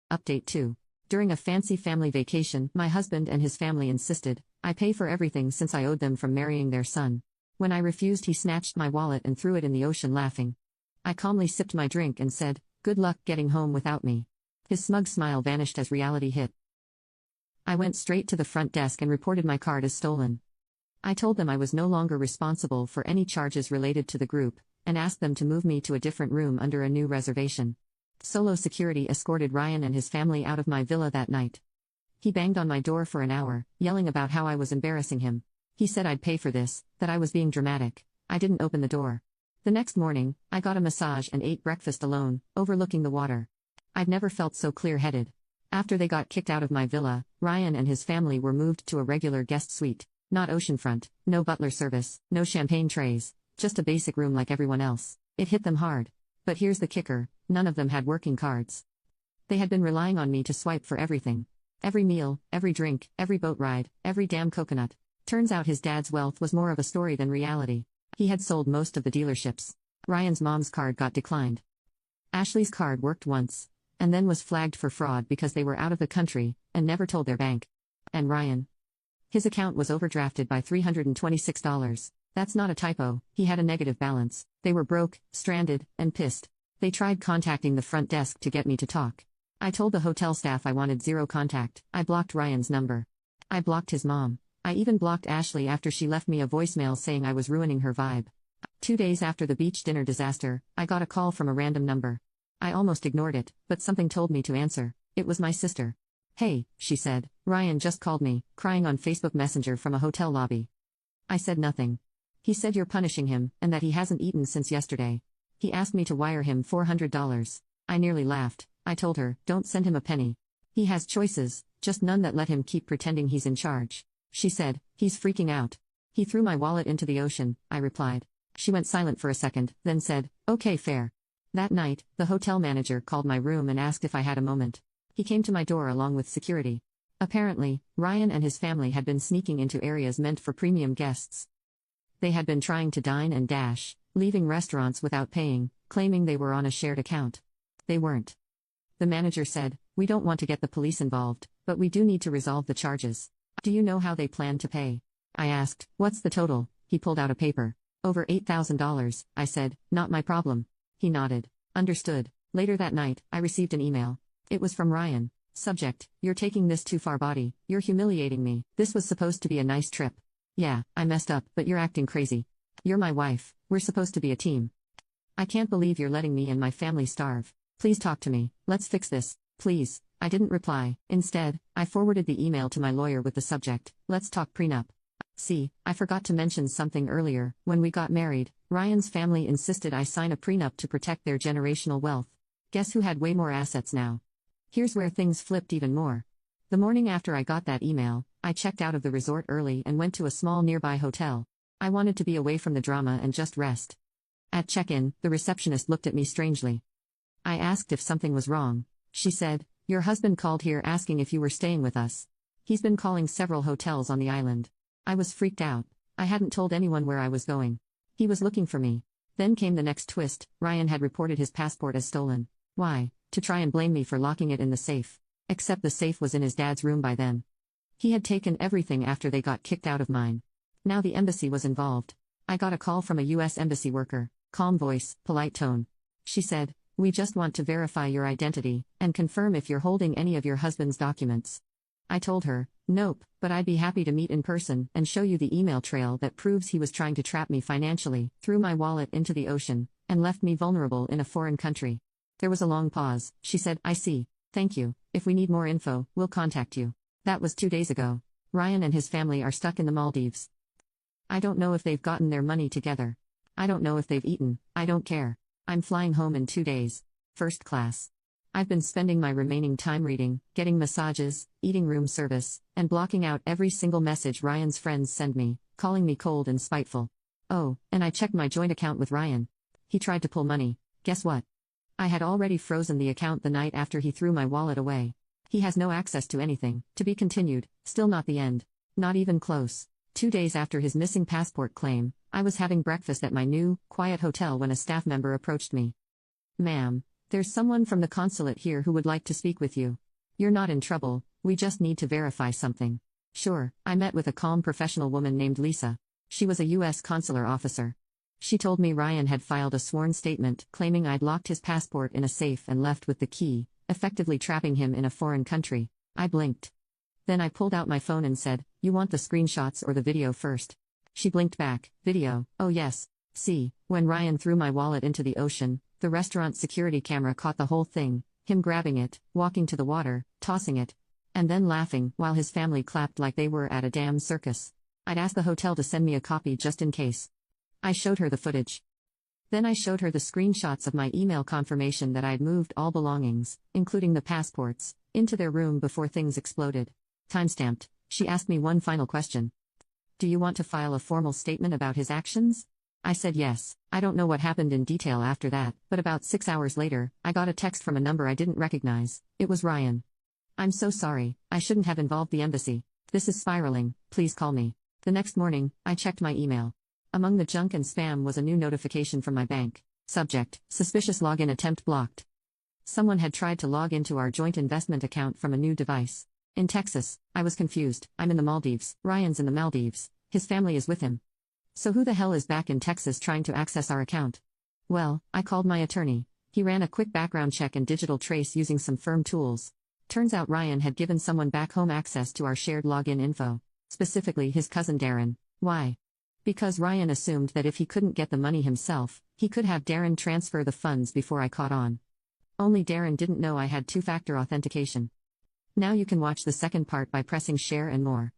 Update 2. During a fancy family vacation, my husband and his family insisted I pay for everything since I owed them from marrying their son. When I refused, he snatched my wallet and threw it in the ocean, laughing. I calmly sipped my drink and said, "Good luck getting home without me." His smug smile vanished as reality hit. I went straight to the front desk and reported my card as stolen. I told them I was no longer responsible for any charges related to the group, and asked them to move me to a different room under a new reservation. Solo security escorted Ryan and his family out of my villa that night. He banged on my door for an hour, yelling about how I was embarrassing him. He said I'd pay for this, that I was being dramatic. I didn't open the door. The next morning, I got a massage and ate breakfast alone, overlooking the water. I'd never felt so clear-headed. After they got kicked out of my villa, Ryan and his family were moved to a regular guest suite. Not oceanfront, no butler service, no champagne trays, just a basic room like everyone else. It hit them hard. But here's the kicker, none of them had working cards. They had been relying on me to swipe for everything. Every meal, every drink, every boat ride, every damn coconut. Turns out his dad's wealth was more of a story than reality. He had sold most of the dealerships. Ryan's mom's card got declined. Ashley's card worked once, and then was flagged for fraud because they were out of the country, and never told their bank. And Ryan? His account was overdrafted by $326. That's not a typo, he had a negative balance. They were broke, stranded, and pissed. They tried contacting the front desk to get me to talk. I told the hotel staff I wanted zero contact. I blocked Ryan's number. I blocked his mom. I even blocked Ashley after she left me a voicemail saying I was ruining her vibe. 2 days after the beach dinner disaster, I got a call from a random number. I almost ignored it, but something told me to answer. It was my sister. "Hey," she said, "Ryan just called me, crying on Facebook Messenger from a hotel lobby." I said nothing. He said you're punishing him, and that he hasn't eaten since yesterday. He asked me to wire him $400. I nearly laughed. I told her, don't send him a penny. He has choices, just none that let him keep pretending he's in charge. She said, he's freaking out. He threw my wallet into the ocean, I replied. She went silent for a second, then said, okay, fair. That night, the hotel manager called my room and asked if I had a moment. He came to my door along with security. Apparently, Ryan and his family had been sneaking into areas meant for premium guests. They had been trying to dine and dash, leaving restaurants without paying, claiming they were on a shared account. They weren't. The manager said, we don't want to get the police involved, but we do need to resolve the charges. Do you know how they plan to pay? I asked, what's the total? He pulled out a paper. Over $8,000, I said, not my problem. He nodded. Understood. Later that night, I received an email. It was from Ryan. Subject, you're taking this too far, body. You're humiliating me. This was supposed to be a nice trip. Yeah, I messed up, but you're acting crazy. You're my wife. We're supposed to be a team. I can't believe you're letting me and my family starve. Please talk to me. Let's fix this. Please. I didn't reply. Instead, I forwarded the email to my lawyer with the subject, let's talk prenup. See, I forgot to mention something earlier. When we got married, Ryan's family insisted I sign a prenup to protect their generational wealth. Guess who had way more assets now? Here's where things flipped even more. The morning after I got that email, I checked out of the resort early and went to a small nearby hotel. I wanted to be away from the drama and just rest. At check-in, the receptionist looked at me strangely. I asked if something was wrong. She said, your husband called here asking if you were staying with us. He's been calling several hotels on the island. I was freaked out. I hadn't told anyone where I was going. He was looking for me. Then came the next twist. Ryan had reported his passport as stolen. Why? To try and blame me for locking it in the safe. Except the safe was in his dad's room by then. He had taken everything after they got kicked out of mine. Now the embassy was involved. I got a call from a U.S. embassy worker. Calm voice, polite tone. She said, we just want to verify your identity, and confirm if you're holding any of your husband's documents. I told her, nope, but I'd be happy to meet in person and show you the email trail that proves he was trying to trap me financially, threw my wallet into the ocean, and left me vulnerable in a foreign country. There was a long pause. She said, I see. Thank you. If we need more info, we'll contact you. That was 2 days ago. Ryan and his family are stuck in the Maldives. I don't know if they've gotten their money together. I don't know if they've eaten. I don't care. I'm flying home in 2 days. First class. I've been spending my remaining time reading, getting massages, eating room service, and blocking out every single message Ryan's friends send me, calling me cold and spiteful. Oh, and I checked my joint account with Ryan. He tried to pull money. Guess what? I had already frozen the account the night after he threw my wallet away. He has no access to anything. To be continued. Still not the end. Not even close. 2 days after his missing passport claim, I was having breakfast at my new, quiet hotel when a staff member approached me. Ma'am, There's someone from the consulate here who would like to speak with you. You're not in trouble, we just need to verify something. Sure, I met with a calm professional woman named Lisa. She was a U.S. consular officer. She told me Ryan had filed a sworn statement claiming I'd locked his passport in a safe and left with the key, effectively trapping him in a foreign country. I blinked. Then I pulled out my phone and said, "You want the screenshots or the video first?" She blinked back, "Video, oh yes. See, when Ryan threw my wallet into the ocean, the restaurant security camera caught the whole thing, him grabbing it, walking to the water, tossing it, and then laughing while his family clapped like they were at a damn circus. I'd asked the hotel to send me a copy just in case." I showed her the footage. Then I showed her the screenshots of my email confirmation that I'd moved all belongings, including the passports, into their room before things exploded. Timestamped. She asked me one final question. "Do you want to file a formal statement about his actions?" I said yes. I don't know what happened in detail after that, but about 6 hours later, I got a text from a number I didn't recognize. It was Ryan. "I'm so sorry, I shouldn't have involved the embassy. This is spiraling, please call me." The next morning, I checked my email. Among the junk and spam was a new notification from my bank. Subject: Suspicious login attempt blocked. Someone had tried to log into our joint investment account from a new device. In Texas, I was confused. I'm in the Maldives, Ryan's in the Maldives, his family is with him. So who the hell is back in Texas trying to access our account? Well, I called my attorney. He ran a quick background check and digital trace using some firm tools. Turns out Ryan had given someone back home access to our shared login info, specifically his cousin Darren. Why? Because Ryan assumed that if he couldn't get the money himself, he could have Darren transfer the funds before I caught on. Only Darren didn't know I had two-factor authentication. Now you can watch the second part by pressing share and more.